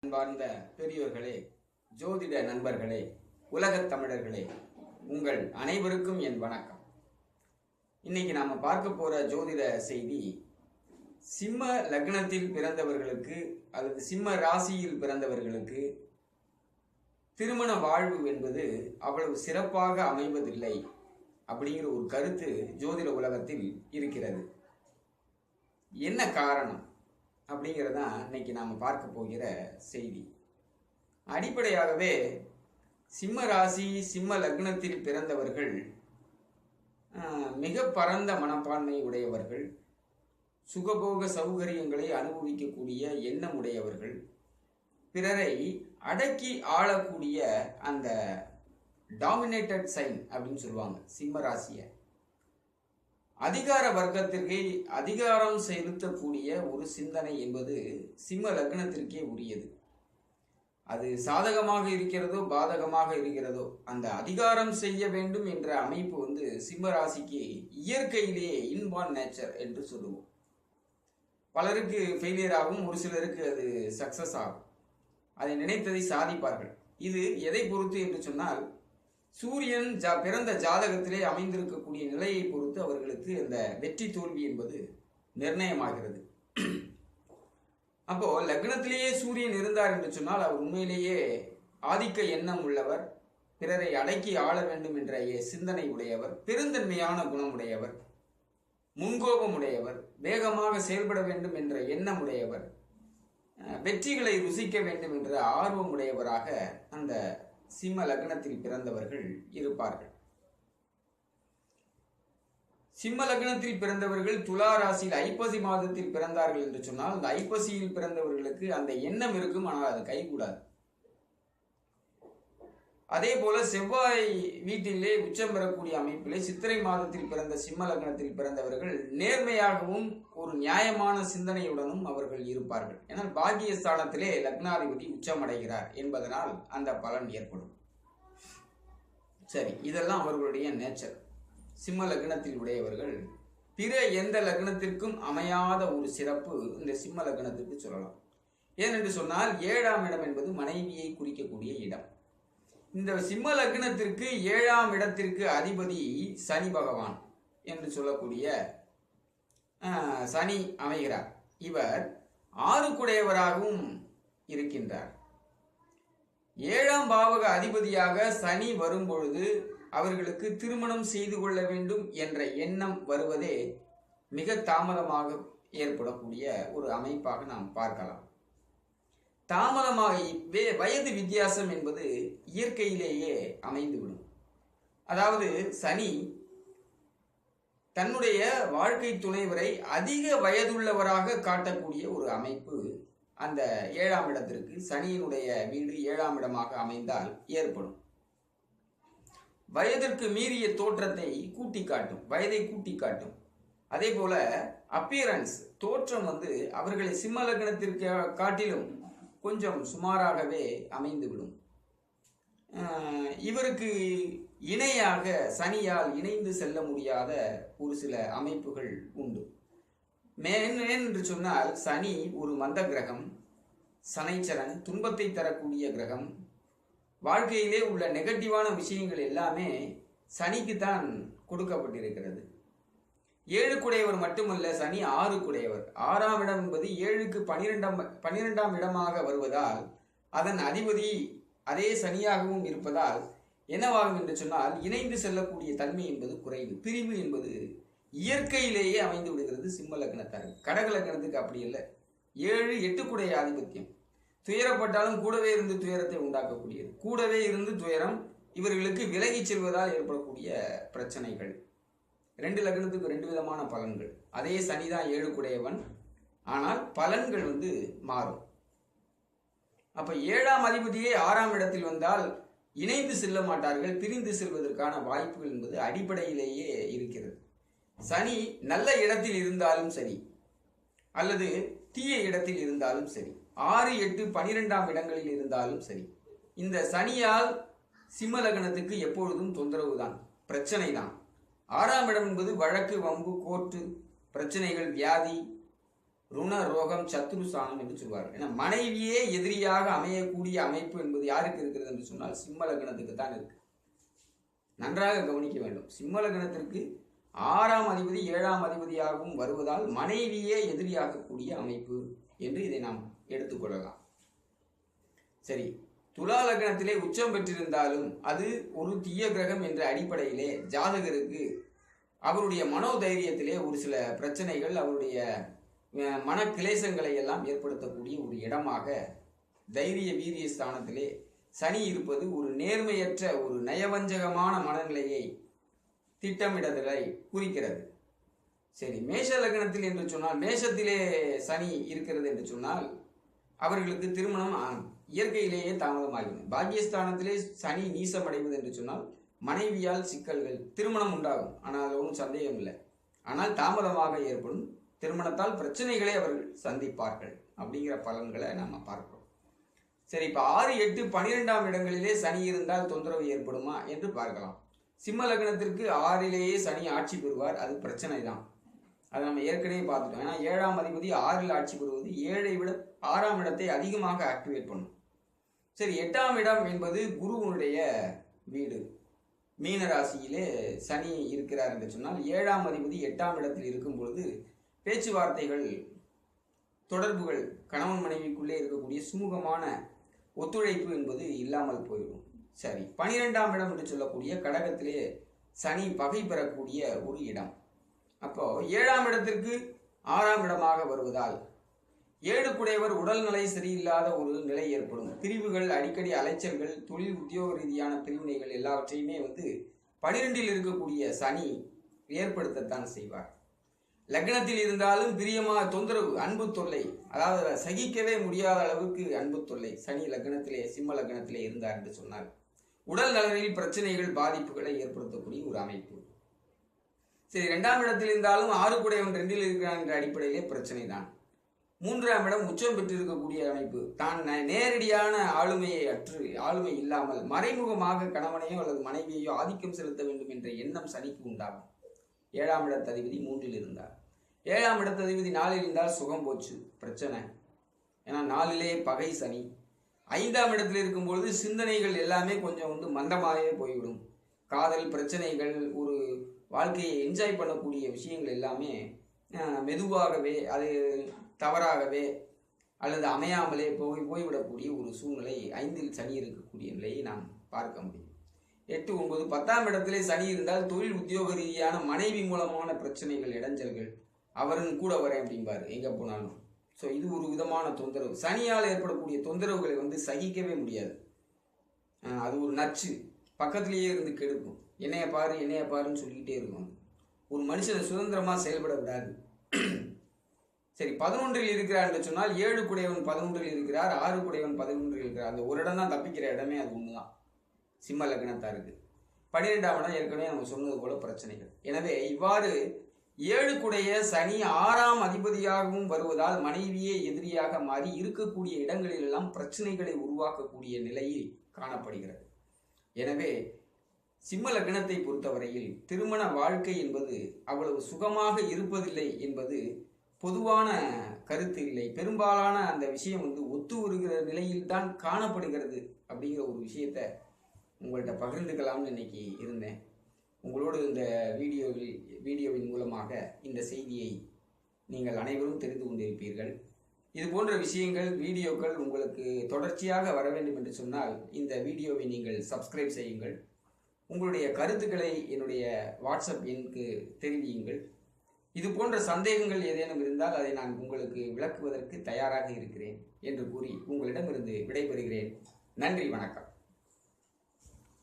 அன்பார்ந்த பெரியோர்களே, ஜோதிட நண்பர்களே, உலகத் தமிழர்களே, உங்கள் அனைவருக்கும் என் வணக்கம். இன்னைக்கு நாம பார்க்க போற ஜோதிட செய்தி சிம்ம லக்னத்தில் பிறந்தவர்களுக்கு அல்லது சிம்ம ராசியில் பிறந்தவர்களுக்கு திருமண வாழ்வு என்பது அவ்வளவு சிறப்பாக அமைவதில்லை அப்படிங்கிற ஒரு கருத்து ஜோதிட உலகத்தில் இருக்கிறது. என்ன காரணம் அப்படிங்கிறதான் இன்னைக்கு நாம் பார்க்க போகிற செய்தி. அடிப்படையாகவே சிம்ம ராசி சிம்ம லக்னத்தில் பிறந்தவர்கள் மிக பரந்த மனப்பான்மை உடையவர்கள், சுகபோக சௌகரியங்களை அனுபவிக்கக்கூடிய எண்ணம் உடையவர்கள், பிறரை அடக்கி ஆளக்கூடிய அந்த டாமினேட்டட் சைன் அப்படின்னு சொல்லுவாங்க சிம்ம ராசியை. அதிகார வர்க்கத்திற்கு அதிகாரம் செலுத்தக்கூடிய ஒரு சிந்தனை என்பது சிம்ம லக்னத்திற்கே உரியது. அது சாதகமாக இருக்கிறதோ பாதகமாக இருக்கிறதோ, அந்த அதிகாரம் செய்ய வேண்டும் என்ற அமைப்பு சிம்ம ராசிக்கு இயற்கையிலேயே இன்பார்ன் நேச்சர் என்று சொல்லுவோம். பலருக்கு ஃபெயிலியர் ஆகும், ஒரு சிலருக்கு அது சக்சஸ் ஆகும். அதை நினைத்ததை சாதிப்பார்கள். இது எதை பொறுத்து என்று சொன்னால், சூரியன் பிறந்த ஜாதகத்திலே அமைந்திருக்கக்கூடிய நிலையை பொறுத்து அவர்களுக்கு அந்த வெற்றி தோல்வி என்பது நிர்ணயமாகிறது. அப்போ லக்னத்திலேயே சூரியன் இருந்தார் என்று சொன்னால் அவர் உண்மையிலேயே ஆதிக்க எண்ணம் உள்ளவர், பிறரை அடக்கி ஆள வேண்டும் என்ற சிந்தனை உடையவர், பெருந்தன்மையான குணமுடையவர், முன்கோபம் உடையவர், வேகமாக செயல்பட வேண்டும் என்ற எண்ணம் உடையவர், வெற்றிகளை ருசிக்க வேண்டும் என்ற ஆர்வம் உடையவராக அந்த சிம்ம லக்னத்தில் பிறந்தவர்கள் இருப்பார்கள். சிம்ம லக்னத்தில் பிறந்தவர்கள் துலா ராசியில் ஐப்பசி மாதத்தில் பிறந்தார்கள் என்று சொன்னால், அந்த ஐப்பசியில் பிறந்தவர்களுக்கு அந்த எண்ணம் இருக்கும், ஆனால் அது கைகூடாது. அதே போல செவ்வாய் வீட்டிலே உச்சம் பெறக்கூடிய அமைப்பிலே சித்திரை மாதத்தில் பிறந்த சிம்ம லக்னத்தில் பிறந்தவர்கள் நேர்மையாகவும் ஒரு நியாயமான சிந்தனையுடனும் அவர்கள் இருப்பார்கள். ஏன்னால் பாக்கியஸ்தானத்திலே லக்னாதிபதி உச்சமடைகிறார் என்பதனால் அந்த பலன் ஏற்படும். சரி, இதெல்லாம் அவர்களுடைய நேச்சர். சிம்ம லக்னத்தில் உடையவர்கள் பிற எந்த லக்னத்திற்கும் அமையாத ஒரு சிறப்பு இந்த சிம்ம லக்னத்திற்கு சொல்லலாம். ஏனென்று சொன்னால் 7ஆம் இடம் என்பது மனைவியை குறிக்கக்கூடிய இடம். இந்த சிம்ம லக்னத்திற்கு 7ஆம் இடத்திற்கு அதிபதி சனி பகவான் என்று சொல்லக்கூடிய சனி அமைகிறார். இவர் 6 இருக்கின்றார். 7ஆம் பாவக அதிபதியாக சனி வரும்பொழுது அவர்களுக்கு திருமணம் செய்து கொள்ள வேண்டும் என்ற எண்ணம் வருவதே மிக தாமதமாக ஏற்படக்கூடிய ஒரு அமைப்பாக நாம் பார்க்கலாம். தாமதமாக வயது வித்தியாசம் என்பது இயற்கையிலேயே அமைந்துவிடும். அதாவது சனி தன்னுடைய வாழ்க்கை துணைவரை அதிக வயதுள்ளவராக காட்டக்கூடிய ஒரு அமைப்பு அந்த 7ஆம் இடத்திற்கு, சனியினுடைய வீடு 7ஆம் இடமாக அமைந்தால் ஏற்படும். வயதிற்கு மீறிய தோற்றத்தை கூட்டி காட்டும், வயதை கூட்டி காட்டும். அதே போல அப்பியரன்ஸ் தோற்றம் அவர்களை சிம்ம லக்னத்திற்கு காட்டிலும் கொஞ்சம் சுமாராகவே அமைந்துவிடும். இவருக்கு இணையாக சனியால் இணைந்து செல்ல முடியாத ஒரு சில அமைப்புகள் உண்டு. என்று சொன்னால் சனி ஒரு மந்த கிரகம், சனைச்சரன், துன்பத்தை தரக்கூடிய கிரகம். வாழ்க்கையிலே உள்ள நெகட்டிவான விஷயங்கள் எல்லாமே சனிக்கு தான் கொடுக்கப்பட்டிருக்கிறது. 7 குடையவர் மட்டுமல்ல, சனி 6 குடையவர். 6ஆம் இடம் என்பது 7க்கு 12ஆம் இடமாக வருவதால் அதன் அதிபதி அதே சனியாகவும் இருப்பதால் என்னவாகும் என்று சொன்னால், இணைந்து செல்லக்கூடிய தன்மை என்பது குறைவு. பிரிவு என்பது இயற்கையிலேயே அமைந்து விடுகிறது சிம்ம லக்னத்தார். கடக லக்னத்துக்கு அப்படி இல்லை. 7, 8 குடைய ஆதிபத்தியம். துயரப்பட்டாலும் கூடவே இருந்து துயரத்தை உண்டாக்கக்கூடியது. கூடவே இருந்து துயரம் இவர்களுக்கு விலகி செல்வதால் ஏற்படக்கூடிய பிரச்சனைகள். 2 லக்னத்துக்கு 2 விதமான பலன்கள். அதே சனிதான் 7 குடையவன், ஆனால் பலன்கள் மாறும். அப்ப 7ஆம் அதிபதியே 6ஆம் இடத்தில் வந்தால் இணைந்து செல்ல மாட்டார்கள், பிரிந்து செல்வதற்கான வாய்ப்புகள் என்பது அடிப்படையிலேயே இருக்கிறது. சனி நல்ல இடத்தில் இருந்தாலும் சரி அல்லது தீய இடத்தில் இருந்தாலும் சரி, 6, 8, 12ஆம் இடங்களில் இருந்தாலும் சரி, இந்த சனியால் சிம்ம லக்னத்துக்கு எப்பொழுதும் தொந்தரவு தான், பிரச்சனை தான். 6ஆம் இடம் என்பது வழக்கு, வம்பு, கோர்ட்டு பிரச்சனைகள், வியாதி, ருண ரோகம் சத்ருஸ்தானம் என்று சொல்வார்கள். ஏன்னா மனைவியே எதிரியாக அமையக்கூடிய அமைப்பு என்பது யாருக்கு இருக்கிறது என்று சொன்னால் சிம்ம லக்னத்துக்கு தான் இருக்கு. நன்றாக கவனிக்க வேண்டும். சிம்ம லக்னத்திற்கு 6ஆம் அதிபதி 7ஆம் அதிபதியாகவும் வருவதால் மனைவியே எதிரியாகக்கூடிய அமைப்பு என்று இதை நாம் எடுத்துக்கொள்ளலாம். சரி, துலா லக்னத்திலே உச்சம் பெற்றிருந்தாலும் அது ஒரு தீய கிரகம் என்ற அடிப்படையிலே ஜாதகருக்கு அவருடைய மனோதைரியத்திலே ஒரு சில பிரச்சனைகள், அவருடைய மன கிளேசங்களை எல்லாம் ஏற்படுத்தக்கூடிய ஒரு இடமாக தைரிய வீரிய ஸ்தானத்திலே சனி இருப்பது ஒரு நேர்மையற்ற ஒரு நயவஞ்சகமான மனநிலையை திட்டமிடுதலை குறிக்கிறது. சரி, மேஷ லக்னத்தில் என்று சொன்னால், மேஷத்திலே சனி இருக்கிறது என்று சொன்னால் அவர்களுக்கு திருமணம் இயற்கையிலேயே தாமதமாகும். பாக்கியஸ்தானத்திலே சனி நீசமடைவது என்று சொன்னால் மனைவியால் சிக்கல்கள், திருமணம் உண்டாகும். ஆனால் அது ஒன்றும் சந்தேகம் இல்லை. ஆனால் தாமதமாக ஏற்படும் திருமணத்தால் பிரச்சனைகளை அவர்கள் சந்திப்பார்கள் அப்படிங்கிற பலன்களை நம்ம பார்க்கிறோம். சரி, இப்போ 6, 8, 12ஆம் இடங்களிலே சனி இருந்தால் தொந்தரவு ஏற்படுமா என்று பார்க்கலாம். சிம்ம லக்னத்திற்கு 6லேயே சனி ஆட்சி பெறுவார். அது பிரச்சனை தான். அதை நம்ம ஏற்கனவே பார்த்துட்டோம். ஏன்னா 7ஆம் அதிபதி 6ல் ஆட்சி பெறுவது 7ஐ விட 6ஆம் இடத்தை அதிகமாக ஆக்டிவேட் பண்ணும். சரி, 8ஆம் இடம் என்பது குருவனுடைய வீடு. மீன ராசியிலே சனி இருக்கிறார் என்று சொன்னால் 7ஆம் அதிபதி 8ஆம் இடத்தில் இருக்கும் பொழுது பேச்சுவார்த்தைகள், தொடர்புகள், கணவன் மனைவிக்குள்ளே இருக்கக்கூடிய சுமூகமான ஒத்துழைப்பு என்பது இல்லாமல் போயிடும். சரி, 12ஆம் இடம் என்று சொல்லக்கூடிய கடகத்திலே சனி பகை பெறக்கூடிய ஒரு இடம். அப்போ 7ஆம் இடத்திற்கு 6ஆம் இடமாக வருவதால் 7 குடையவர் உடல்நிலை சரியில்லாத ஒரு நிலை ஏற்படும். பிரிவுகள், அடிக்கடி அலைச்சல்கள், தொழில் உத்தியோக ரீதியான பிரிவினைகள் எல்லாவற்றையுமே 12இல் இருக்கக்கூடிய சனி ஏற்படுத்தத்தான் செய்வார். லக்னத்தில் இருந்தாலும் பிரியமா தொந்தரவு, அன்பு தொல்லை, அதாவது சகிக்கவே முடியாத அளவுக்கு அன்பு தொல்லை சனி லக்னத்திலே, சிம்ம லக்னத்திலே இருந்தார் என்று சொன்னால் உடல் நலனில் பிரச்சனைகள், பாதிப்புகளை ஏற்படுத்தக்கூடிய ஒரு அமைப்பு. சரி, 2ஆம் இடத்தில் இருந்தாலும் 6 குடையவன் 2இல் இருக்கிறான் என்ற அடிப்படையிலே பிரச்சனை தான். 3ஆம் இடம் உச்சம் பெற்றிருக்கக்கூடிய அமைப்பு. தான் நேரடியான ஆளுமை இல்லாமல் மறைமுகமாக கணவனையோ அல்லது மனைவியையோ ஆதிக்கம் செலுத்த வேண்டும் என்ற எண்ணம் சனிக்கு உண்டாகும். 7ஆம் இடத்ததிபதி 3இல் இருந்தார். 7ஆம் இடத்ததிபதி 4இல் இருந்தால் சுகம் போச்சு, பிரச்சனை. ஏன்னா 4லே பகை சனி. 5ஆம் இடத்தில் இருக்கும்பொழுது சிந்தனைகள் எல்லாமே கொஞ்சம் மந்தமாகவே போய்விடும். காதல் பிரச்சனைகள், ஒரு வாழ்க்கையை என்ஜாய் பண்ணக்கூடிய விஷயங்கள் எல்லாமே மெதுவாகவே, அது தவறாகவே அல்லது அமையாமலே போய்விடக்கூடிய ஒரு சூழ்நிலை 5இல் சனி இருக்கக்கூடிய நிலையை நாம் பார்க்க முடியும். 8, 9, 10ஆம் இடத்திலே சனி இருந்தால் தொழில் உத்தியோக ரீதியான மனைவி மூலமான பிரச்சனைகள், இடைஞ்சல்கள், அவரும் கூட வரேன் அப்படிம்பாரு எங்க போனாலும். ஸோ இது ஒரு விதமான தொந்தரவு. சனியால் ஏற்படக்கூடிய தொந்தரவுகளை சகிக்கவே முடியாது. அது ஒரு நச்சு, பக்கத்திலேயே இருந்து கெடுக்கும். என்னைய பாருன்னு சொல்லிக்கிட்டே இருக்கும். ஒரு மனுஷனை சுதந்திரமா செயல்பட விடாது. சரி, 11இல் இருக்கிறார் என்று சொன்னால் 7 குடையவன் 11இல் இருக்கிறார், 6 குடையவன் 11இல் இருக்கிறார். அந்த ஒரு இடம் தான் தப்பிக்கிற இடமே, அது ஒண்ணுதான் சிம்ம லக்னத்தாருக்கு. 12ஆம் இடம் ஏற்கனவே நம்ம சொன்னது போல பிரச்சனைகள். எனவே இவ்வாறு 7 குடைய சனி 6ஆம் அதிபதியாகவும் வருவதால் மனைவியே எதிரியாக மாறி இருக்கக்கூடிய இடங்களில் எல்லாம் பிரச்சனைகளை உருவாக்கக்கூடிய நிலையில் காணப்படுகிறது. எனவே சிம்ம லக்னத்தை பொறுத்தவரையில் திருமண வாழ்க்கை என்பது அவ்வளவு சுகமாக இருப்பதில்லை என்பது பொதுவான கருத்து இல்லை. பெரும்பாலான அந்த விஷயம் ஒத்து வருகிற நிலையில் தான் காணப்படுகிறது அப்படிங்கிற ஒரு விஷயத்தை உங்கள்கிட்ட பகிர்ந்துக்கலாம்னு இன்னைக்கு இருந்தேன். உங்களோடு இந்த வீடியோவின் மூலமாக இந்த செய்தியை நீங்கள் அனைவரும் தெரிந்து கொண்டிருப்பீர்கள். இது போன்ற விஷயங்கள், வீடியோக்கள் உங்களுக்கு தொடர்ச்சியாக வர வேண்டும் என்று சொன்னால் இந்த வீடியோவை நீங்கள் சப்ஸ்கிரைப் செய்யுங்கள். உங்களுடைய கருத்துக்களை என்னுடைய வாட்ஸ்அப் எண்ணுக்கு தெரிவியுங்கள். இது போன்ற சந்தேகங்கள் ஏதேனும் இருந்தால் அதை நான் உங்களுக்கு விளக்குவதற்கு தயாராக இருக்கிறேன் என்று கூறி உங்களிடமிருந்து விடைபெறுகிறேன். நன்றி, வணக்கம்.